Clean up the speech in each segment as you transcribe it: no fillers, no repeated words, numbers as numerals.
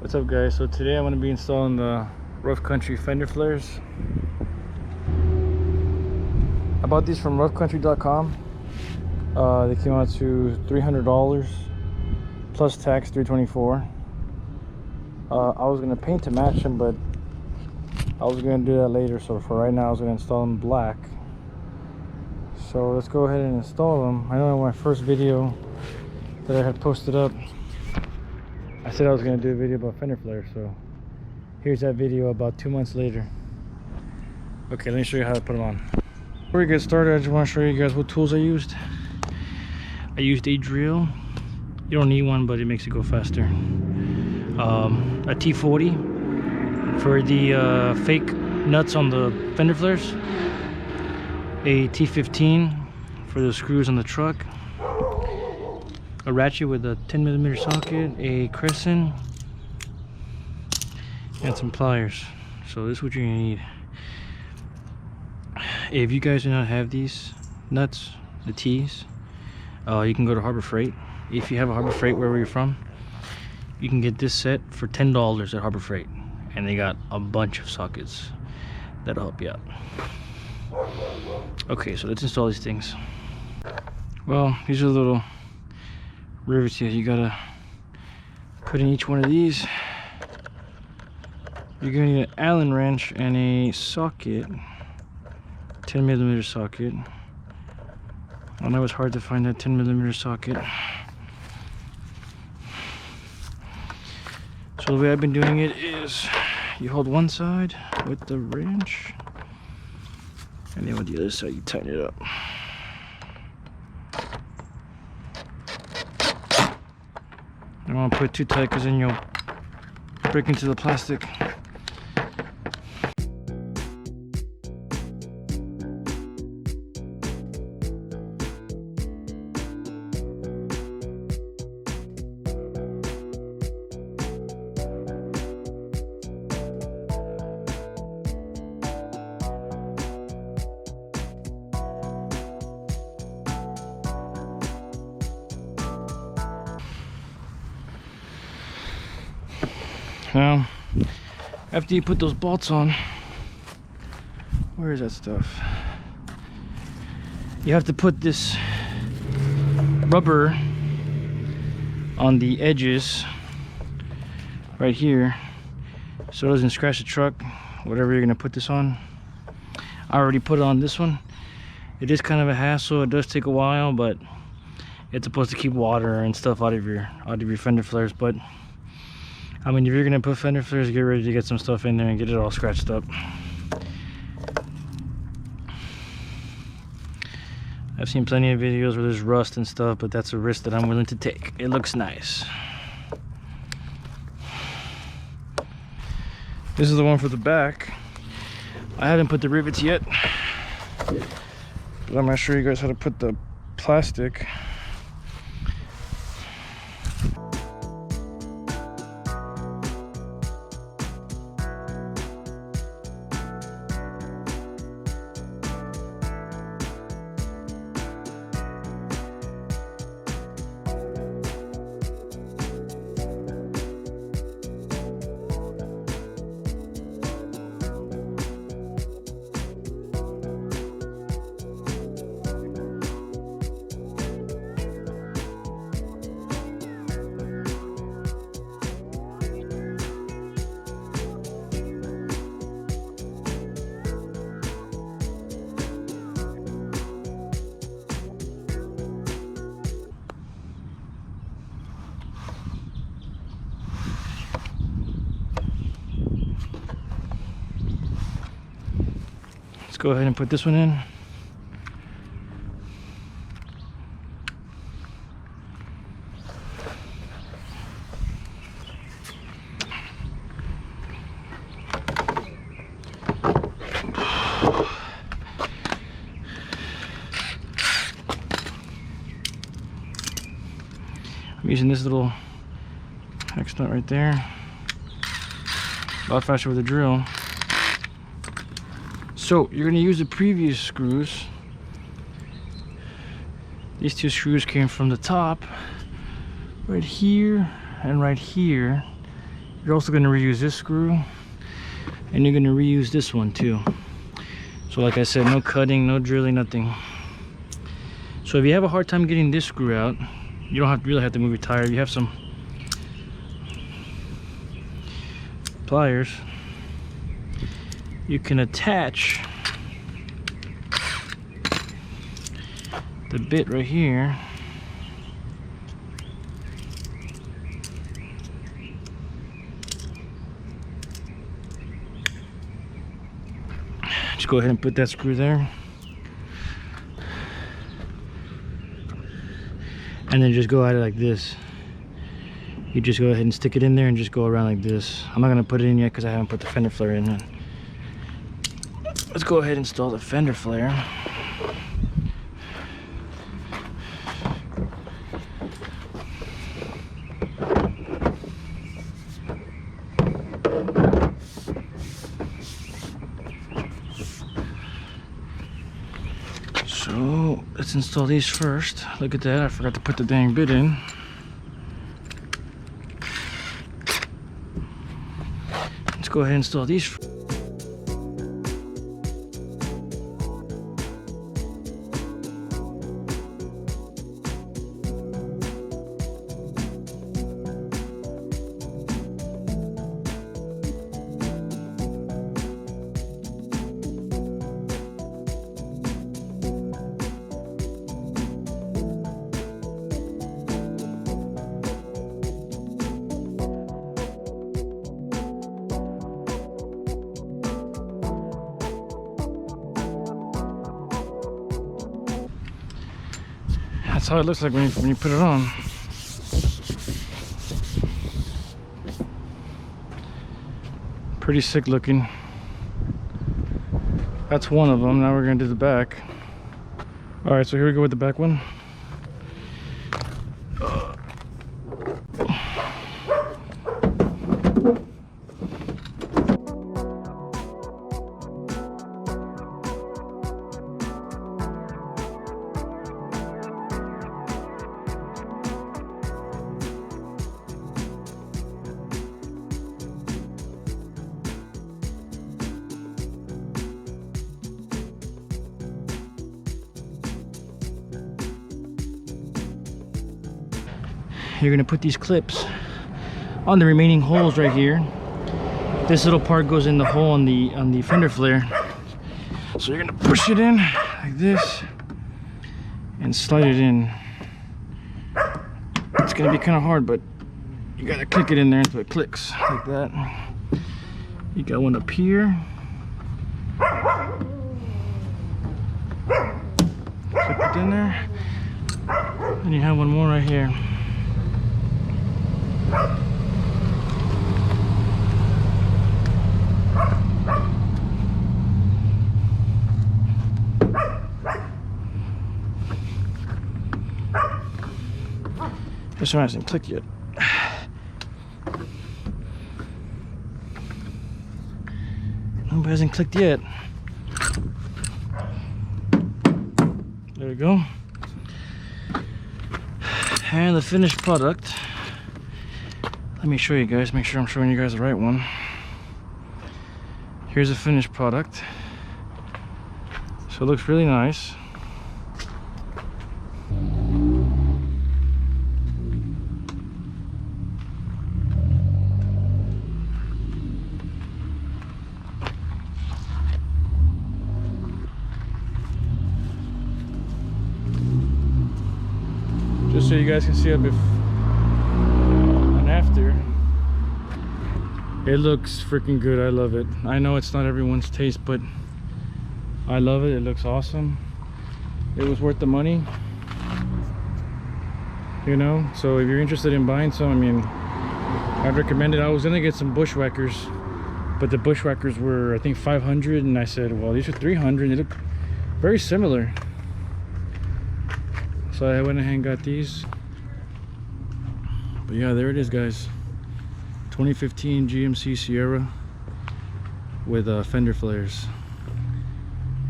What's up, guys? So today I'm going to be installing the Rough Country Fender flares. I bought these from roughcountry.com. They came out to $300 plus tax, $324. I was going to paint to match them, but I was going to do that later. So for right now, I was going to install them black. So let's go ahead and install them. I know in my first video that I had posted up, I said I was going to do a video about fender flares, so here's that video about 2 months later. Okay, let me show you how to put them on. Before we get started, I just want to show you guys what tools I used. I used a drill. You don't need one, but it makes it go faster. A T40 for the fake nuts on the fender flares. A T15 for the screws on the truck. A ratchet with a 10mm socket, a crescent, and some pliers. So this is what you're gonna need. If you guys do not have these nuts, the T's, you can go to Harbor Freight. If you have a Harbor Freight wherever you're from, you can get this set for $10 at Harbor Freight, and they got a bunch of sockets that'll help you out. Okay, so let's install these things. Well, these are little rivets here you gotta put in each one of these. You're gonna need an Allen wrench and a socket, 10mm socket. I know it's hard to find that 10mm socket. So the way I've been doing it is you hold one side with the wrench, and then with the other side you tighten it up. You don't want to put it too tight because then you'll break into the plastic. Now, after you put those bolts on, where is that stuff? You have to put this rubber on the edges right here so it doesn't scratch the truck, whatever you're gonna put this on. I already put it on this one. It is kind of a hassle. It does take a while, but it's supposed to keep water and stuff out of your fender flares. But I mean, if you're gonna put fender flares, get ready to get some stuff in there and get it all scratched up. I've seen plenty of videos where there's rust and stuff, but that's a risk that I'm willing to take. It looks nice. This is the one for the back. I haven't put the rivets yet, but I'm gonna show you guys how to put the plastic. Go ahead and put this one in. I'm using this little X nut right there. A lot faster with a drill. So you're going to use the previous screws. These two screws came from the top right here and right here, You're also going to reuse this screw, and you're going to reuse this one too. So like I said, no cutting, no drilling, nothing. So if you have a hard time getting this screw out, you don't really have to move your tire. You have some pliers, you can attach the bit right here just go ahead and put that screw there, and then just go at it like this. You just go ahead and stick it in there and just go around like this. I'm not gonna put it in yet because I haven't put the fender flare in yet. Let's go ahead and install the fender flare. So let's install these first. Look at that, I forgot to put the dang bit in. Let's go ahead and install these. That's how it looks like when you put it on. Pretty sick looking. That's one of them. Now we're gonna do the back. All right, so here we go with the back one. You're gonna put these clips on the remaining holes right here. This little part goes in the hole on the fender flare. So you're gonna push it in like this and slide it in. It's gonna be kind of hard, but you gotta click it in there until it clicks like that. You got one up here. Click it in there. And you have one more right here. This one hasn't clicked yet. Nope, hasn't clicked yet. There we go. And the finished product. Let me show you guys, make sure I'm showing you guys the right one. Here's the finished product. So it looks really nice. Just so you guys can see it before and after. It looks freaking good. I love it. I know it's not everyone's taste, but I love it. It looks awesome. It was worth the money, you know. So if you're interested in buying some, I mean, I'd recommend it. I was gonna get some bushwhackers, but the bushwhackers were, I think, 500, and I said, well, these are 300. They look very similar, so I went ahead and got these. But yeah, there it is, guys. 2015 GMC Sierra with fender flares,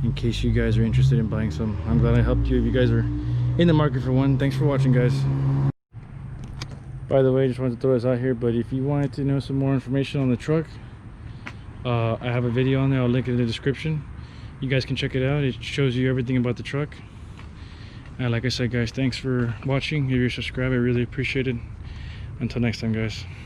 in case you guys are interested in buying some. I'm glad I helped you if you guys are in the market for one. Thanks for watching, guys. By the way, just wanted to throw this out here, but if you wanted to know some more information on the truck, I have a video on there. I'll link it in the description. You guys can check it out. It shows you everything about the truck. And like I said, guys, thanks for watching. If you're subscribed, I really appreciate it. Until next time, guys.